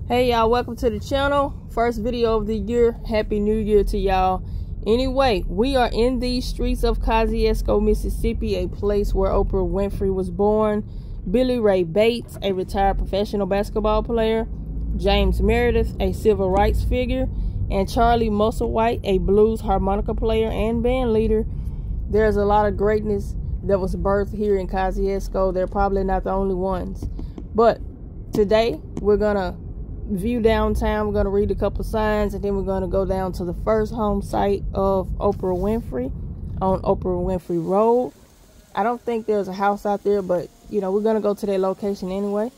Hey y'all, welcome to the channel. First video of the year. Happy New Year to y'all. Anyway, we are in the streets of Kosciusko, Mississippi, a place where Oprah Winfrey was born. Billy Ray Bates, a retired professional basketball player. James Meredith, a civil rights figure. And Charlie Musselwhite, a blues harmonica player and band leader. There's a lot of greatness that was birthed here in Kosciusko. They're probably not the only ones. But today, we're going to view downtown. We're going to read a couple signs, and then we're going to go down to the first home site of Oprah Winfrey on Oprah Winfrey Road. I don't think there's a house out there, but you know, we're going to go to their location anyway.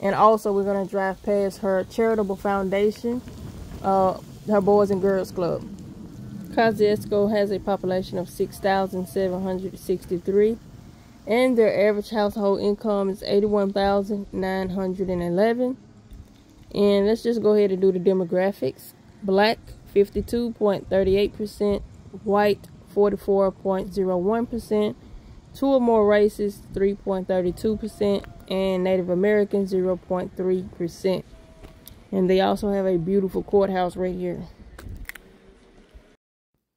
And also we're going to drive past her charitable foundation, her Boys and Girls Club. Kosciusko has a population of 6,763, and their average household income is $81,911. And let's just go ahead and do the demographics. Black, 52.38%. White, 44.01%. Two or more races, 3.32%. And Native American, 0.3%. And they also have a beautiful courthouse right here.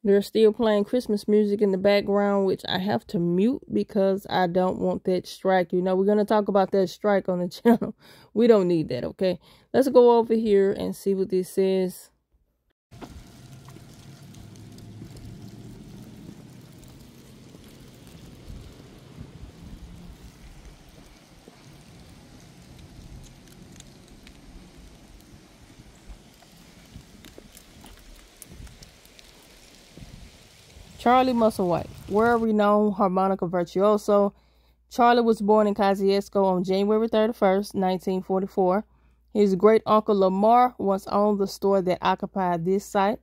They're still playing Christmas music in the background, which I have to mute because I don't want that strike. You know, we're going to talk about that strike on the channel. We don't need that, okay? Let's go over here and see what this says. Charlie Musselwhite, world-renowned harmonica virtuoso. Charlie was born in Kosciusko on January 31st, 1944. His great-uncle Lamar once owned the store that occupied this site.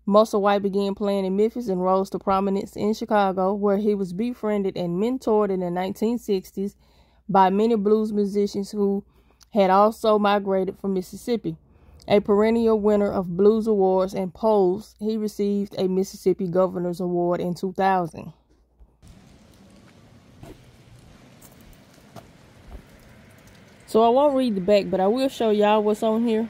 Musselwhite began playing in Memphis and rose to prominence in Chicago, where he was befriended and mentored in the 1960s by many blues musicians who had also migrated from Mississippi. A perennial winner of blues awards and polls, he received a Mississippi Governor's Award in 2000. So I won't read the back, but I will show y'all what's on here.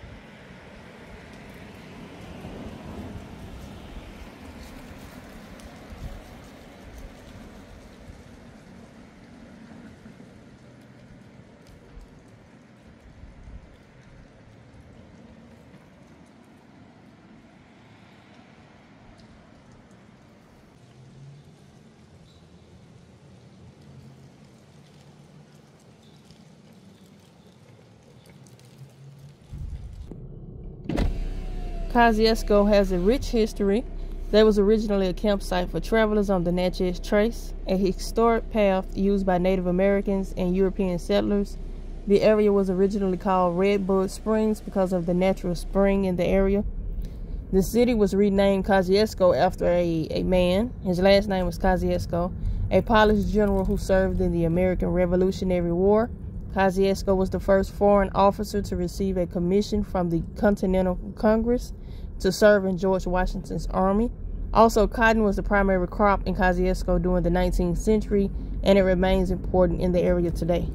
Kosciusko has a rich history. There was originally a campsite for travelers on the Natchez Trace, a historic path used by Native Americans and European settlers. The area was originally called Redbud Springs because of the natural spring in the area. The city was renamed Kosciusko after a man. His last name was Kosciusko, a Polish general who served in the American Revolutionary War. Kosciusko was the first foreign officer to receive a commission from the Continental Congress to serve in George Washington's army. Also, cotton was the primary crop in Kosciusko during the 19th century, and it remains important in the area today.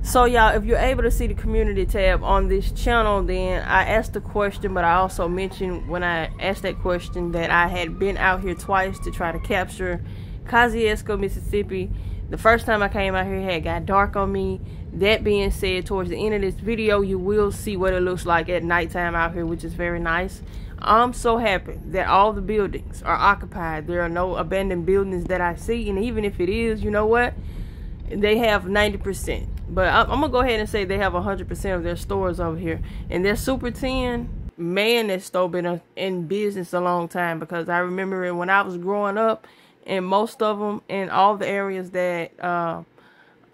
So y'all, if you're able to see the community tab on this channel, then I asked the question, but I also mentioned when I asked that question that I had been out here twice to try to capture Kosciusko, Mississippi. The first time I came out here, it had got dark on me. That being said, towards the end of this video, you will see what it looks like at nighttime out here, which is very nice. I'm so happy that all the buildings are occupied. There are no abandoned buildings that I see, and even if it is, you know what? They have 90%. But I'm going to go ahead and say they have 100% of their stores over here. And their Super 10, man, that store been in business a long time. Because I remember it when I was growing up. And most of them in all the areas that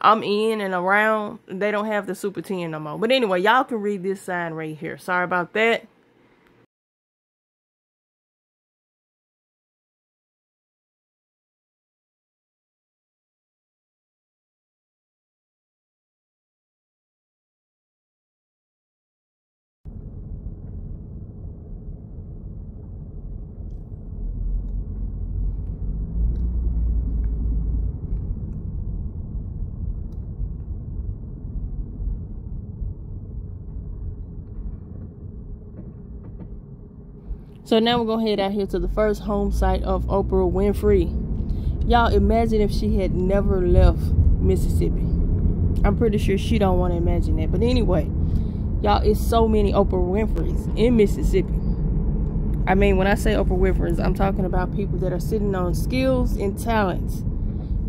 I'm in and around, they don't have the Super 10 no more. But anyway, y'all can read this sign right here. Sorry about that. So now we're going to head out here to the first home site of Oprah Winfrey. Y'all, imagine if she had never left Mississippi. I'm pretty sure she don't want to imagine that. But anyway, y'all, it's so many Oprah Winfreys in Mississippi. I mean, when I say Oprah Winfreys, I'm talking about people that are sitting on skills and talents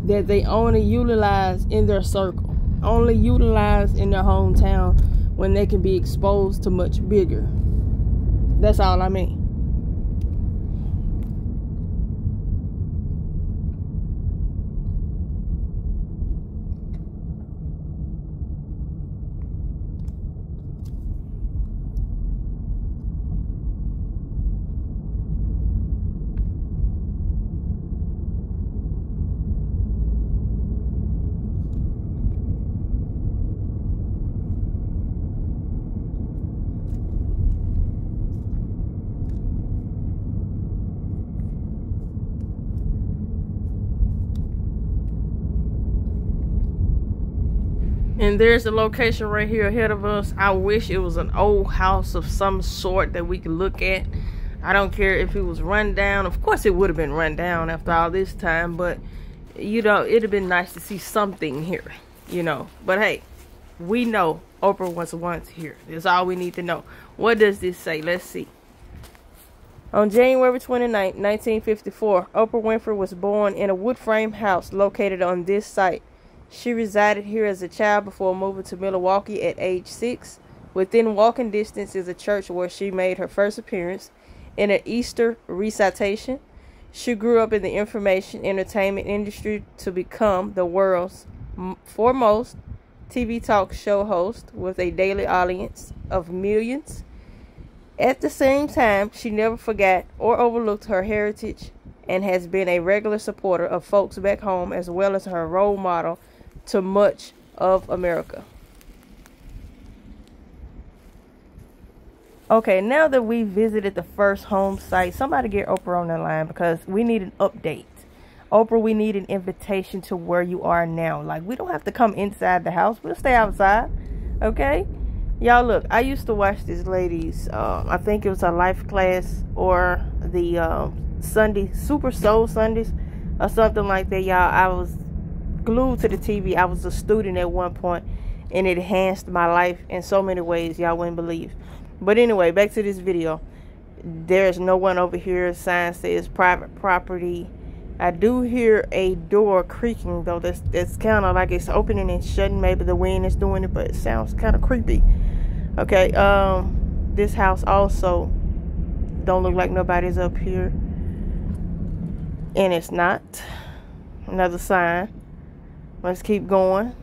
that they only utilize in their circle, only utilize in their hometown, when they can be exposed to much bigger. That's all I mean. And there's the location right here ahead of us. I wish it was an old house of some sort that we could look at. I don't care if it was run down. Of course it would have been run down after all this time, but you know, it'd have been nice to see something here, you know. But hey, we know Oprah was once here. That's all we need to know. What does this say? Let's see. On January 29, 1954, Oprah Winfrey was born in a wood frame house located on this site. She resided here as a child before moving to Milwaukee at age 6. Within walking distance is a church where she made her first appearance in an Easter recitation. She grew up in the information entertainment industry to become the world's foremost TV talk show host with a daily audience of millions. At the same time, she never forgot or overlooked her heritage and has been a regular supporter of folks back home, as well as her role model to much of America. Okay, now that we visited the first home site, somebody get Oprah on the line, because we need an update. Oprah, we need an invitation to where you are now. Like, we don't have to come inside the house. We'll stay outside. Okay? Y'all, look, I used to watch this lady's, I think it was a life class or the Sunday, Super Soul Sundays or something like that, y'all. I was glued to the TV. I was a student at one point, and it enhanced my life in so many ways y'all wouldn't believe. But anyway, back to this video. There's no one over here. Sign says private property. I do hear a door creaking, though. That's kind of like it's opening and shutting. Maybe the wind is doing it, but it sounds kind of creepy. Okay, this house also don't look like nobody's up here, and it's not. Another sign. Let's keep going.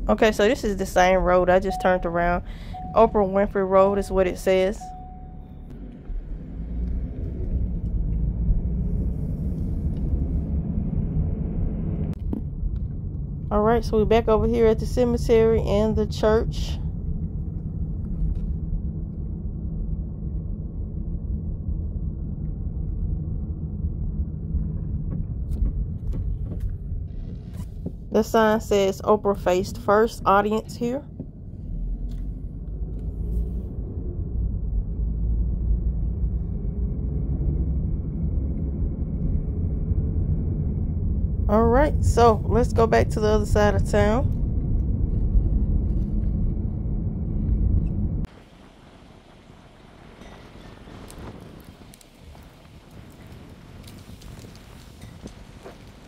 Okay, so this is the same road. I just turned around. Oprah Winfrey Road is what it says. Alright, so we're back over here at the cemetery and the church. The sign says Oprah faced first audience here. Alright, so let's go back to the other side of town.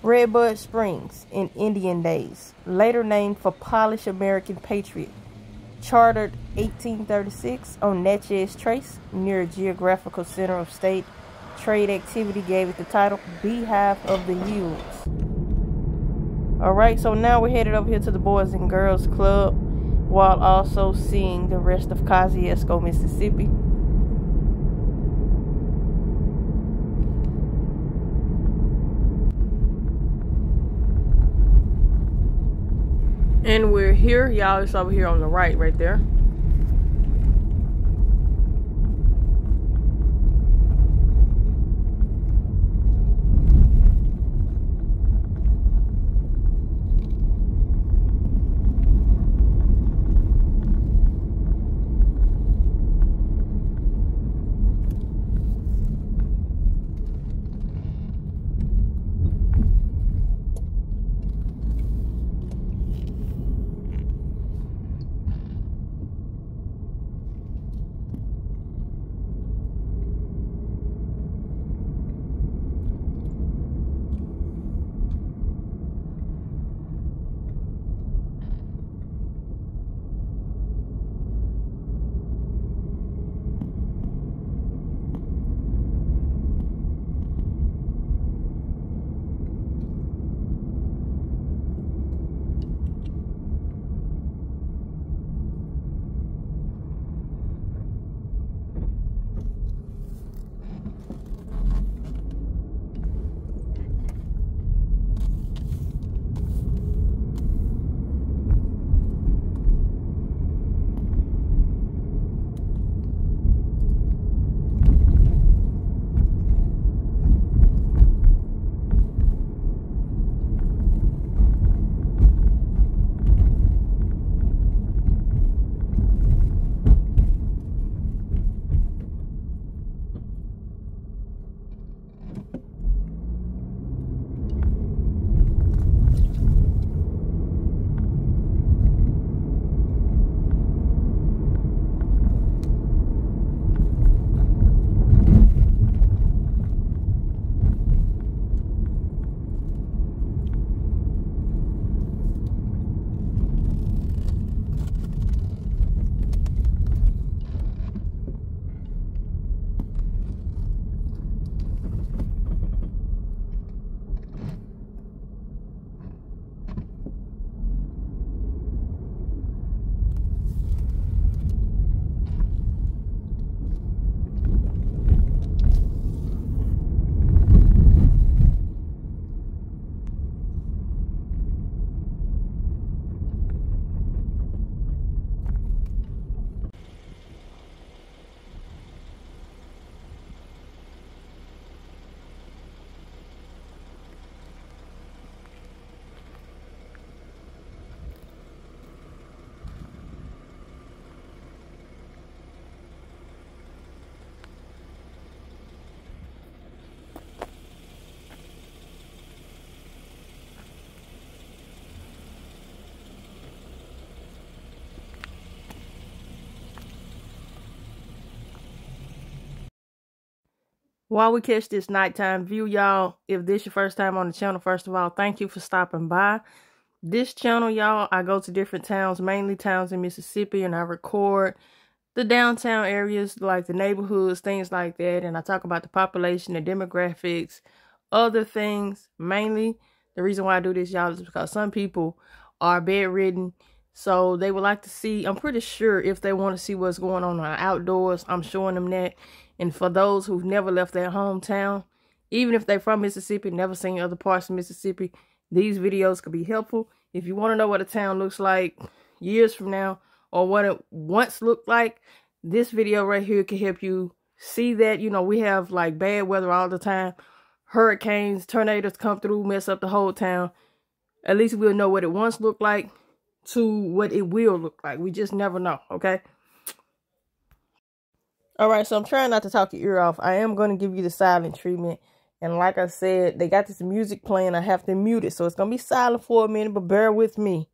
Redbud Springs in Indian days, later named for Polish American patriot, chartered 1836 on Natchez Trace near a geographical center of state trade activity, gave it the title Beehive of the Hills. Alright, so now we're headed over here to the Boys and Girls Club. while also seeing the rest of Kosciusko, Mississippi. And we're here, y'all. It's over here on the right there. While we catch this nighttime view, y'all, if this your first time on the channel, first of all, thank you for stopping by. This channel, y'all, I go to different towns, mainly towns in Mississippi, and I record the downtown areas, like the neighborhoods, things like that. And I talk about the population, the demographics, other things. Mainly, the reason why I do this, y'all, is because some people are bedridden. So they would like to see, I'm pretty sure if they want to see what's going on outdoors, I'm showing them that. And for those who've never left their hometown, even if they're from Mississippi, never seen other parts of Mississippi, these videos could be helpful. If you want to know what a town looks like years from now, or what it once looked like, this video right here can help you see that. You know, we have like bad weather all the time. Hurricanes, tornadoes come through, mess up the whole town. At least we'll know what it once looked like to what it will look like. We just never know, okay? Alright, so I'm trying not to talk your ear off. I am going to give you the silent treatment. And like I said, they got this music playing. I have to mute it. So it's going to be silent for a minute, but bear with me.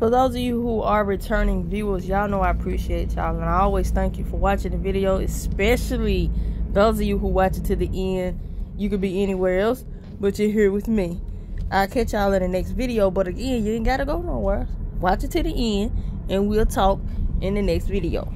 For those of you who are returning viewers, y'all know I appreciate y'all, and I always thank you for watching the video, especially those of you who watch it to the end. You could be anywhere else, but you're here with me. I'll catch y'all in the next video, but again, you ain't gotta go nowhere. Watch it to the end, and we'll talk in the next video.